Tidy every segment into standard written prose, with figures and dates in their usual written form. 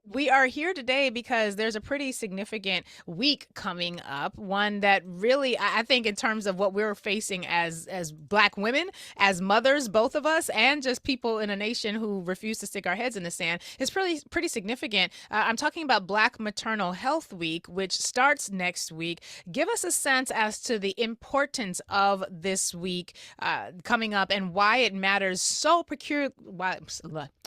We are here today because there's a pretty significant week coming up, one that really, I think, in terms of what we're facing as Black women, as mothers, both of us, and just people in a nation who refuse to stick our heads in the sand, is pretty significant. I'm talking about Black Maternal Health Week, which starts next week. Give us a sense as to the importance of this week coming up and why it matters so peculiar. Why,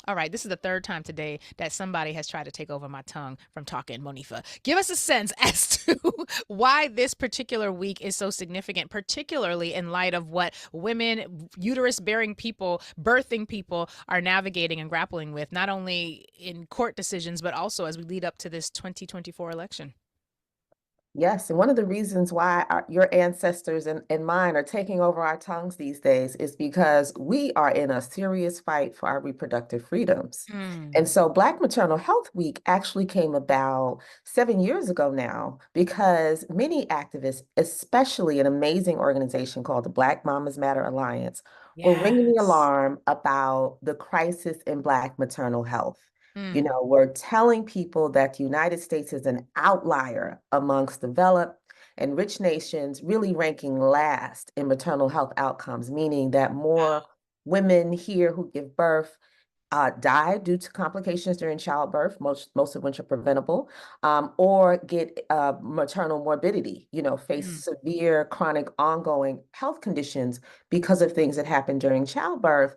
all right, this is the third time today that somebody has tried to take over my tongue from talking, Monifa. Give us a sense as to why this particular week is so significant, particularly in light of what women, uterus bearing people, birthing people are navigating and grappling with, not only in court decisions, but also as we lead up to this 2024 election. Yes, and one of the reasons why your ancestors and mine are taking over our tongues these days is because we are in a serious fight for our reproductive freedoms. Mm. And so Black Maternal Health Week actually came about 7 years ago now because many activists, especially an amazing organization called the Black Mamas Matter Alliance, were ringing the Yes. alarm about the crisis in Black maternal health. Mm. We're telling people that the United States is an outlier amongst developed and rich nations, really ranking last in maternal health outcomes, meaning that more women here who give birth die due to complications during childbirth, most of which are preventable, or get maternal morbidity, face Mm. severe, chronic, ongoing health conditions because of things that happen during childbirth.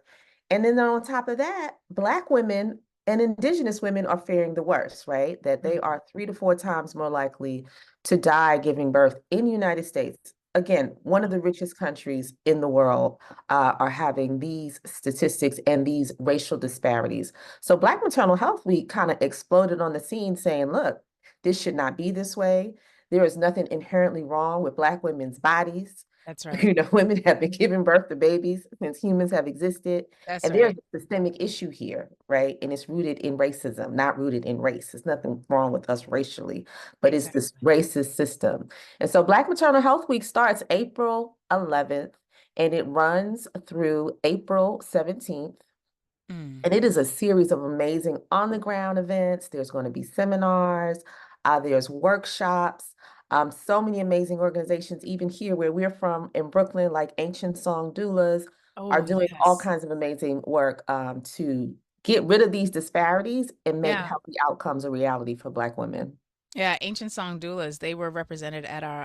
And then on top of that, Black women and Indigenous women are faring the worst, right? That they Mm. are 3 to 4 times more likely to die giving birth in the United States. Again, one of the richest countries in the world are having these statistics and these racial disparities. So Black Maternal Health Week kind of exploded on the scene saying, look, this should not be this way. There is nothing inherently wrong with Black women's bodies. That's right. Women have been giving birth to babies since humans have existed. That's And there's right. a systemic issue here, right? And it's rooted in racism, not rooted in race. There's nothing wrong with us racially, but it's this Exactly. racist system. And so Black Maternal Health Week starts April 11th and it runs through April 17th. Mm. And it is a series of amazing on the ground events. There's going to be seminars, there's workshops, so many amazing organizations, even here where we're from in Brooklyn, like Ancient Song Doulas, are Oh, doing all yes. kinds of amazing work to get rid of these disparities and make Yeah. healthy outcomes a reality for Black women. Yeah, ancient song doulas, they were represented at our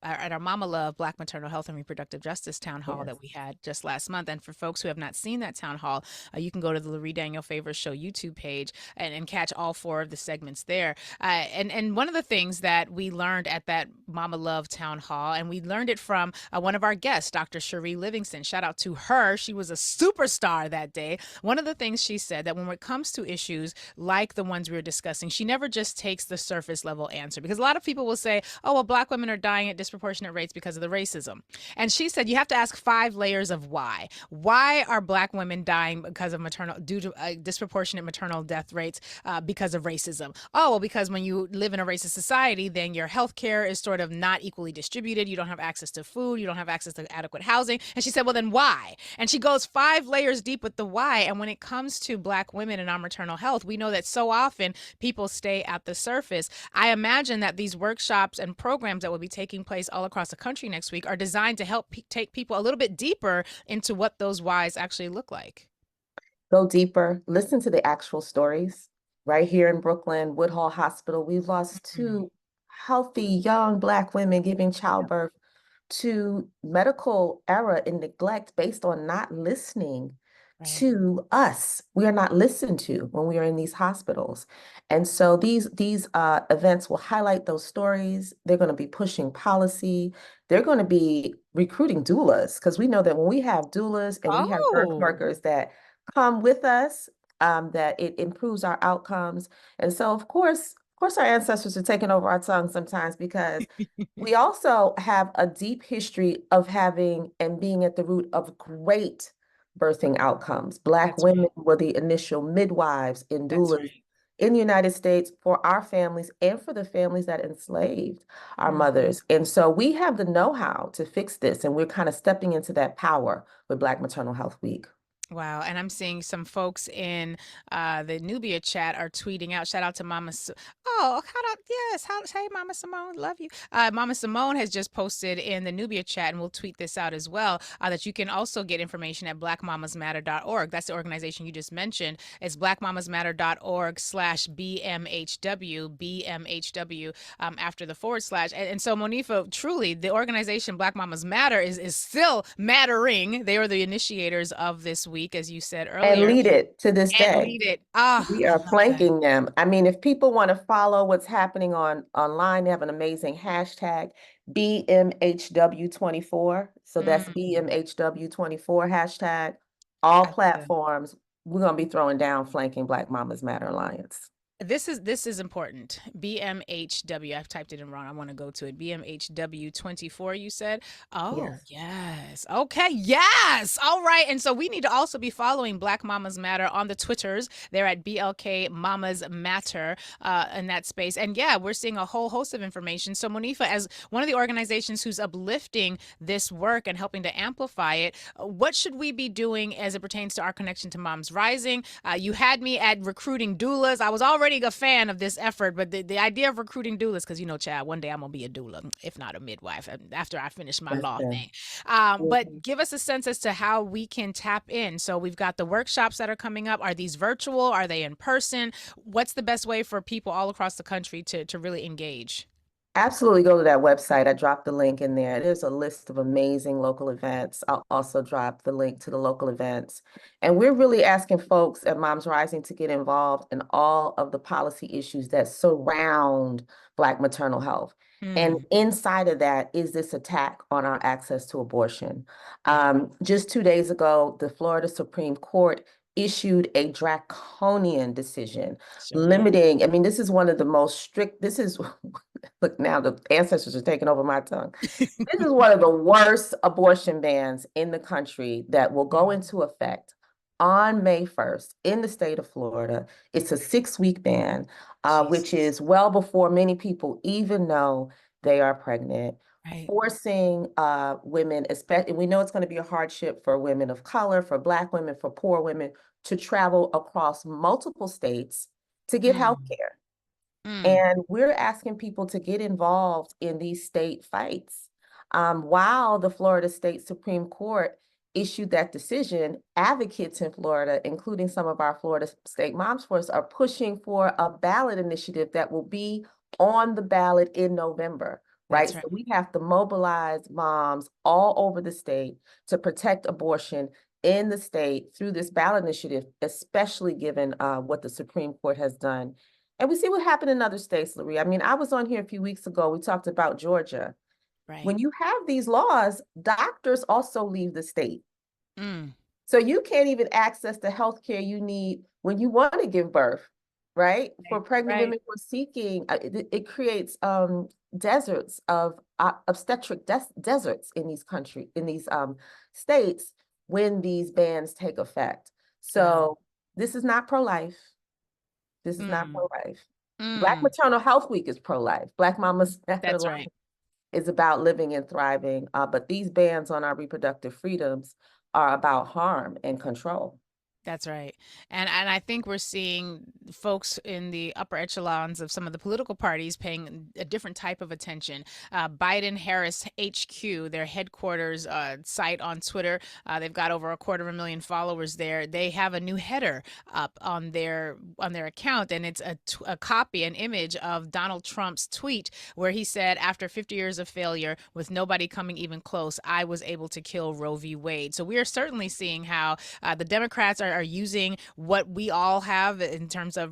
at our Mama Love Black Maternal Health and Reproductive Justice town hall Yes. that we had just last month. And for folks who have not seen that town hall, you can go to the Lurie Daniel Favors Show YouTube page and catch all four of the segments there. And one of the things that we learned at that Mama Love town hall, and we learned it from one of our guests, Dr. Cherie Livingston. Shout out to her. She was a superstar that day. One of the things she said that when it comes to issues like the ones we were discussing, she never just takes the surface level answer, because a lot of people will say, oh, well, Black women are dying at disproportionate rates because of the racism. And she said you have to ask 5 layers of why. Why are Black women dying because of due to disproportionate maternal death rates because of racism? Oh, well, because when you live in a racist society, then your health care is sort of not equally distributed. You don't have access to food. You don't have access to adequate housing. And she said, well, then why? And she goes 5 layers deep with the why. And when it comes to Black women and our maternal health, we know that so often people stay at the surface. I imagine that these workshops and programs that will be taking place all across the country next week are designed to help take people a little bit deeper into what those whys actually look like. Go deeper, listen to the actual stories. Right here in Brooklyn, Woodhull Hospital, we've lost Mm. two healthy young Black women giving Yeah. childbirth to medical error and neglect based on not listening Right. to us. We are not listened to when we are in these hospitals. And so these events will highlight those stories. They're going to be pushing policy. They're going to be recruiting doulas because we know that when we have doulas and we have birth Oh. workers that come with us, that it improves our outcomes. And so, of course, our ancestors are taking over our tongues sometimes because we also have a deep history of having and being at the root of great birthing outcomes. Black That's women right. were the initial midwives and That's doulas right. in the United States for our families and for the families that enslaved our Mm. mothers. And so we have the know-how to fix this, and we're kind of stepping into that power with Black Maternal Health Week. Wow. And I'm seeing some folks in the Nubia chat are tweeting out. Shout out to Mama. Oh, shout out. Yes. Hey, Mama Simone. Love you. Mama Simone has just posted in the Nubia chat, and we'll tweet this out as well, that you can also get information at blackmamasmatter.org. That's the organization you just mentioned. It's blackmamasmatter.org/BMHW, BMHW, after the forward slash. And so, Monifa, truly, the organization Black Mamas Matter is still mattering. They are the initiators of this week, as you said And earlier, lead it to this and day. lead it. Ah, We I are love that. flanking them. I mean, if people want to follow what's happening online, they have an amazing hashtag, BMHW24. So that's Mm, BMHW24 hashtag. All I love that. platforms. We're going to be throwing down flanking Black Mamas Matter Alliance. This is important. BMHW. I've typed it in wrong. I want to go to it. BMHW 24, you said? Oh, Yes. yes. Okay. Yes. All right. And so we need to also be following Black Mamas Matter on the Twitters. They're at BLK Mamas Matter in that space. And yeah, we're seeing a whole host of information. So, Monifa, as one of the organizations who's uplifting this work and helping to amplify it, what should we be doing as it pertains to our connection to Moms Rising? You had me at recruiting doulas. I was already a fan of this effort, but the idea of recruiting doulas, because Chad, one day I'm gonna be a doula, if not a midwife, after I finish my law Listen. thing. But Mhm. give us a sense as to how we can tap in. So we've got the workshops that are coming up. Are these virtual? Are they in person? What's the best way for people all across the country to really engage? Absolutely go to that website. I dropped the link in there. There's a list of amazing local events. I'll also drop the link to the local events. And we're really asking folks at Moms Rising to get involved in all of the policy issues that surround Black maternal health. And Mm, inside of that is this attack on our access to abortion. yeah, Just 2 days ago, the Florida Supreme Court issued a draconian decision sure did. limiting. I mean, this is one of the most strict, this is look, now the ancestors are taking over my tongue. This is one of the worst abortion bans in the country that will go Mm, into effect on May 1st in the state of Florida. It's a 6-week ban, which Jesus. is well before many people even know they are pregnant, Right. forcing women, especially, we know it's going to be a hardship for women of color, for Black women, for poor women, to travel across multiple states to get health Mm, care. mm, And we're asking people to get involved in these state fights. While the Florida State Supreme Court issued that decision, advocates in Florida, including some of our Florida State Moms Force, are pushing for a ballot initiative that will be on the ballot in November, right? that's So right. we have to mobilize moms all over the state to protect abortion in the state through this ballot initiative, especially given what the Supreme Court has done. And we see what happened in other states, Lurie. I mean, I was on here a few weeks ago. We talked about Georgia. Right. When you have these laws, doctors also leave the state. Mm, So you can't even access the health care you need when you want to give birth, right? For right. pregnant Right. women who are seeking, it creates deserts of obstetric deserts in these states when these bans take effect. Wow. So this is not pro-life. This is not Mm, pro-life. Black mm. Maternal Health Week is pro-life. Black Mamas Matter That's Life right. is about living and thriving. But these bans on our reproductive freedoms are about harm and control. That's right. And I think we're seeing folks in the upper echelons of some of the political parties paying a different type of attention. Biden Harris HQ, their headquarters site on Twitter, they've got over 250,000 followers there. They have a new header up on their account, and it's a copy, an image of Donald Trump's tweet where he said, "After 50 years of failure, with nobody coming even close, I was able to kill Roe v. Wade." So we are certainly seeing how the Democrats are using what we all have in terms of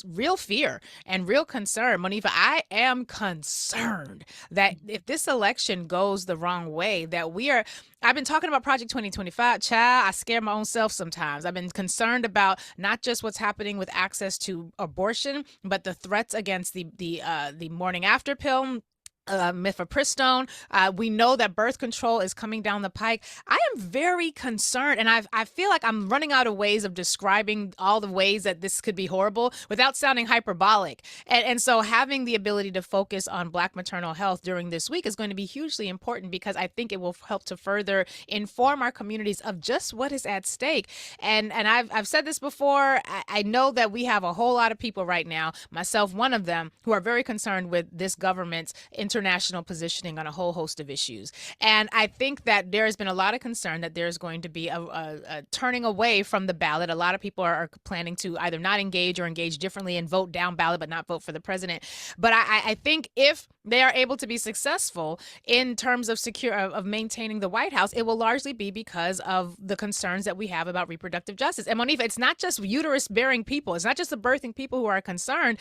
real fear and real concern. Monifa, I am concerned that if this election goes the wrong way, that we are. I've been talking about Project 2025. Child, I scare my own self sometimes. I've been concerned about not just what's happening with access to abortion, but the threats against the morning after pill, mifepristone. We know that birth control is coming down the pike. I am very concerned, and I feel like I'm running out of ways of describing all the ways that this could be horrible without sounding hyperbolic. And so having the ability to focus on Black maternal health during this week is going to be hugely important because I think it will help to further inform our communities of just what is at stake. And I've said this before. I know that we have a whole lot of people right now, myself one of them, who are very concerned with this government's international positioning on a whole host of issues. And I think that there has been a lot of concern that there's going to be a turning away from the ballot. A lot of people are planning to either not engage or engage differently and vote down ballot, but not vote for the president. But I think if they are able to be successful in terms of of maintaining the White House, it will largely be because of the concerns that we have about reproductive justice. And Monifa, it's not just uterus bearing people. It's not just the birthing people who are concerned.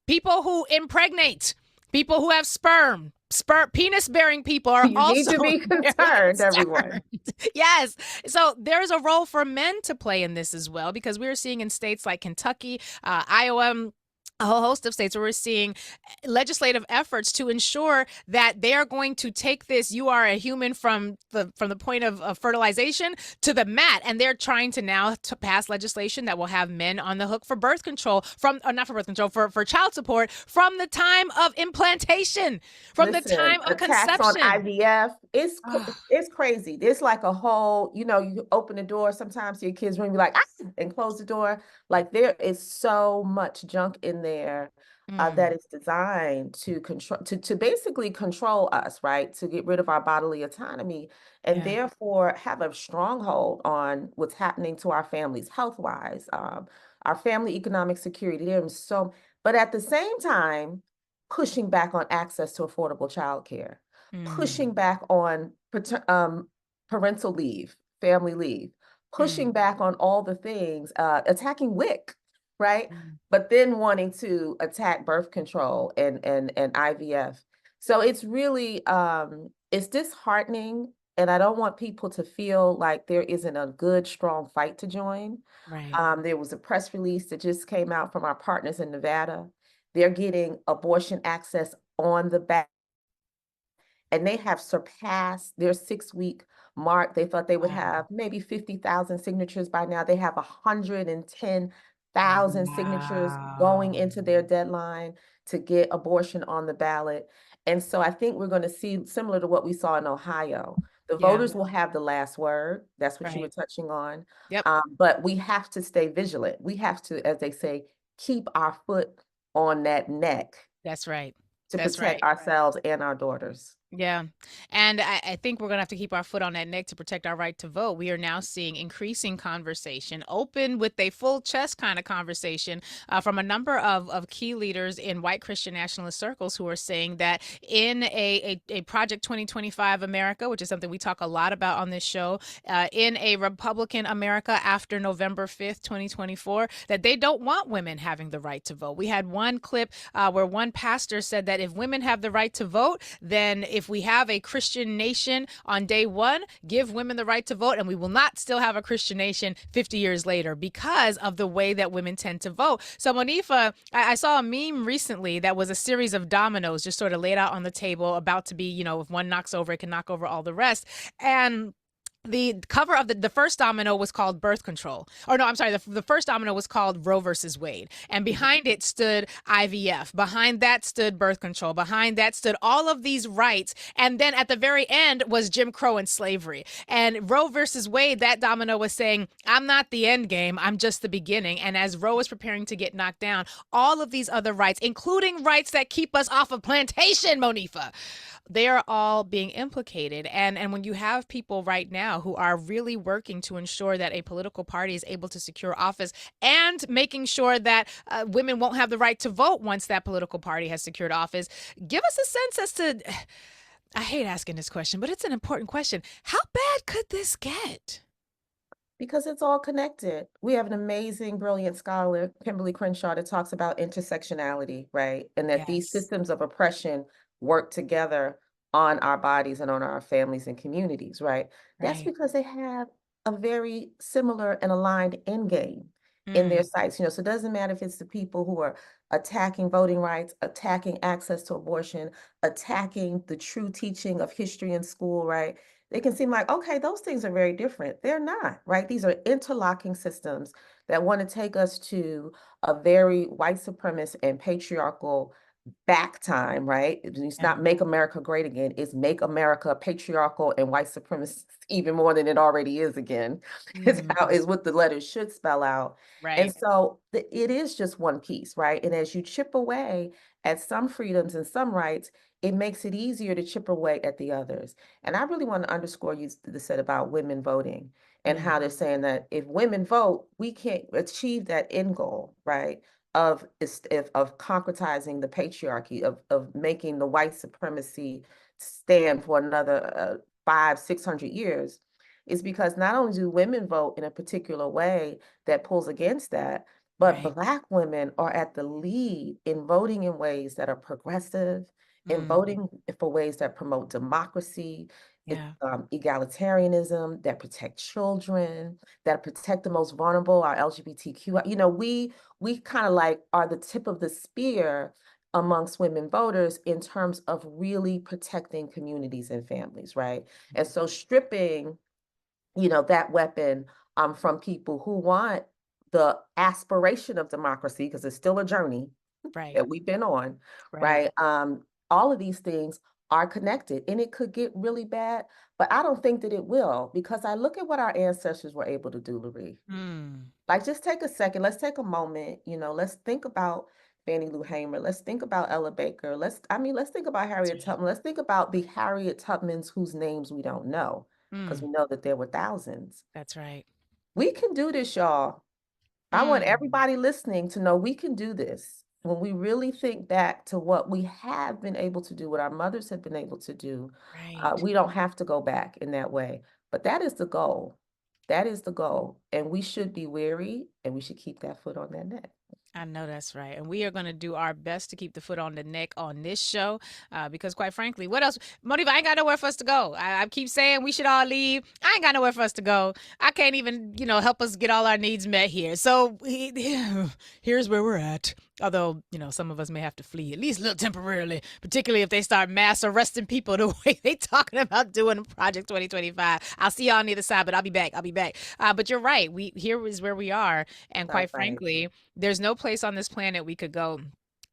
People who impregnate, people who have penis bearing people are You need also to be very concerned, everyone. concerned. Yes. So there's a role for men to play in this as well, because we're seeing in states like Kentucky, Iowa, a whole host of states where we're seeing legislative efforts to ensure that they are going to take this "you are a human" from the point of fertilization to the mat, and they're trying to now to pass legislation that will have men on the hook for birth control from, or not for birth control, for child support from the time of implantation, from the Listen, time of attacks on conception. IVF, Oh, it's crazy. There's like a whole, you open the door sometimes to your kids' room, you be like, ah, and close the door. Like there is so much junk in there that is designed to control, to basically control us, right? To get rid of our bodily autonomy and yeah. therefore have a stronghold on what's happening to our families health-wise, our family economic security. There's so, but at the same time, pushing back on access to affordable childcare, pushing Mm, back on parental leave, family leave, pushing mm, back on all the things, attacking WIC, right? mm. But then wanting to attack birth control and IVF. So it's really it's disheartening, and I don't want people to feel like there isn't a good, strong fight to join. Right. There was a press release that just came out from our partners in Nevada. They're getting abortion access on the back, and they have surpassed their 6-week mark. They thought they would Wow. have maybe 50,000 signatures by now. They have 110,000 signatures going Wow. into their deadline to get abortion on the ballot. And so I think we're going to see similar to what we saw in Ohio. The Yeah. voters will have the last word. That's what you were Right. touching on. Yep. But we have to stay vigilant. We have to, as they say, keep our foot on that neck That's right. to That's protect right. ourselves and our daughters. Yeah. And I think we're going to have to keep our foot on that neck to protect our right to vote. We are now seeing increasing conversation, open with a full chest kind of conversation from a number of key leaders in white Christian nationalist circles who are saying that in a Project 2025 America, which is something we talk a lot about on this show, in a Republican America after November 5th, 2024, that they don't want women having the right to vote. We had one clip where one pastor said that if women have the right to vote, then if we have a Christian nation on day one, give women the right to vote, and we will not still have a Christian nation 50 years later because of the way that women tend to vote. So, Monifa, I saw a meme recently that was a series of dominoes just sort of laid out on the table, about to be, if one knocks over, it can knock over all the rest. And the cover of the first domino was called birth control. Or no, I'm sorry, the first domino was called Roe versus Wade. And behind it stood IVF. Behind that stood birth control. Behind that stood all of these rights. And then at the very end was Jim Crow and slavery. And Roe versus Wade, that domino was saying, I'm not the end game, I'm just the beginning. And as Roe is preparing to get knocked down, all of these other rights, including rights that keep us off of plantation, Monifa, they are all being implicated. And when you have people right now who are really working to ensure that a political party is able to secure office and making sure that women won't have the right to vote once that political party has secured office, give us a sense as to, I hate asking this question, but it's an important question. How bad could this get? Because it's all connected. We have an amazing, brilliant scholar, Kimberly Crenshaw, that talks about intersectionality, right? And that these Yes. systems of oppression work together on our bodies and on our families and communities, right? That's Right. because they have a very similar and aligned end game. in their Mm, sights. So it doesn't matter if it's the people who are attacking voting rights, attacking access to abortion, attacking the true teaching of history in school, right? They can seem like, okay, those things are very different. They're not, right? These are interlocking systems that want to take us to a very white supremacist and patriarchal back time, right? It's yeah. not make America great again. It's make America patriarchal and white supremacist even more than it already is again. Is Mm, what the letters should spell out. And right. so it is just one piece, right? And as you chip away at some freedoms and some rights, it makes it easier to chip away at the others. And I really want to underscore you said about women voting and Mm, how they're saying that if women vote, we can't achieve that end goal, right? Of concretizing the patriarchy, of making the white supremacy stand for another 500-600 years, is because not only do women vote in a particular way that pulls against that, but right. Black women are at the lead in voting in ways that are progressive, in Mm, voting for ways that promote democracy, yeah. egalitarianism, that protect children, that protect the most vulnerable, our LGBTQ. We kind of like are the tip of the spear amongst women voters in terms of really protecting communities and families, right? And so stripping, that weapon from people who want the aspiration of democracy, because it's still a journey Right. that we've been on, Right. right? All of these things are connected and it could get really bad, but I don't think that it will because I look at what our ancestors were able to do, Lurie. Mm, Like, just take a second. Let's take a moment. Let's think about Fannie Lou Hamer. Let's think about Ella Baker. Let's think about that's Harriet right. Tubman. Let's think about the Harriet Tubmans whose names we don't know because Mm, we know that there were thousands. that's right. We can do this, y'all. I want Mm, everybody listening to know we can do this. When we really think back to what we have been able to do, what our mothers have been able to do, right. we don't have to go back in that way. But that is the goal. That is the goal. And we should be wary and we should keep that foot on that neck. I know that's right. And we are going to do our best to keep the foot on the neck on this show because, quite frankly, what else? Monifa, I ain't got nowhere for us to go. I keep saying we should all leave. I ain't got nowhere for us to go. I can't even, help us get all our needs met here. So here's where we're at. Although, some of us may have to flee, at least a little temporarily, particularly if they start mass arresting people the way they talking about doing Project 2025. I'll see y'all on the other side, but I'll be back. I'll be back. But you're right. Here is where we are. And That's quite right. frankly, there's no place on this planet we could go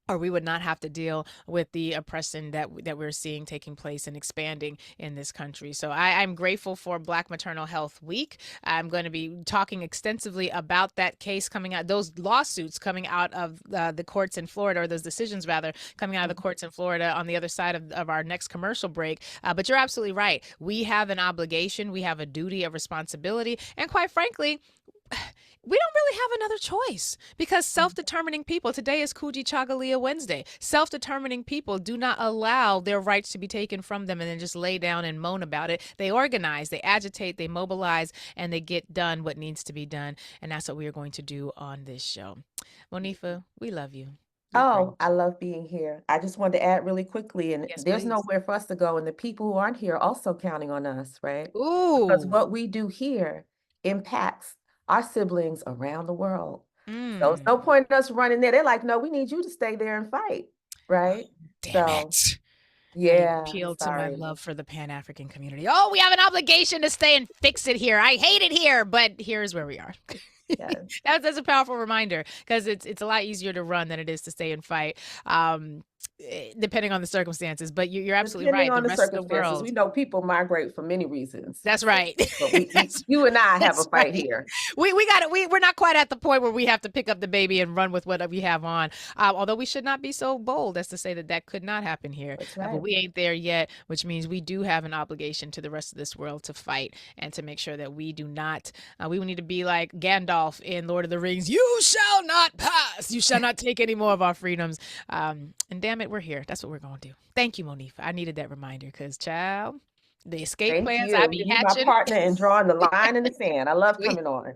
or we would not have to deal with the oppression that we're seeing taking place and expanding in this country. So I'm grateful for Black Maternal Health Week. I'm going to be talking extensively about that case coming out, those lawsuits coming out of the courts in Florida, or those decisions rather, coming out of the courts in Florida on the other side of our next commercial break. But you're absolutely right. We have an obligation, we have a duty, a responsibility, and quite frankly, we don't really have another choice because self-determining people, today is Kuji Chagalia Wednesday, self-determining people do not allow their rights to be taken from them and then just lay down and moan about it. They organize, they agitate, they mobilize, and they get done what needs to be done. And that's what we are going to do on this show. Monifa, we love you. You're Oh, great. I love being here. I just wanted to add really quickly, and Yes, there's please. nowhere for us to go, and the people who aren't here are also counting on us, right? Because Ooh. what we do here impacts our siblings around the world. So it's no Mm. point in us running there. They're like, no, we need you to stay there and fight, Oh, right? damn So, it. Now you've yeah, appealed to my sorry. love for the Pan African community. Oh, we have an obligation to stay and fix it here. I hate it here, but here's where we are. Yes. That's a powerful reminder because it's a lot easier to run than it is to stay and fight, depending on the circumstances. But you're absolutely Depending right. The on the rest of the circumstances, we world. know people migrate for many reasons. That's right. But that's you and I have a that's fight right. here. We got it. We're not quite at the point where we have to pick up the baby and run with what we have on. Although we should not be so bold as to say that that could not happen here. That's But right. we ain't there yet, which means we do have an obligation to the rest of this world to fight and to make sure that we do not. We need to be like Gandalf in Lord of the Rings. You shall not pass. You shall not take any more of our freedoms. And damn it, we're here. That's what we're going to do. Thank you, Monifa. I needed that reminder because, child, the escape Thank plans I you. be You be my hatching. partner in drawing the line in the sand. I love we coming on.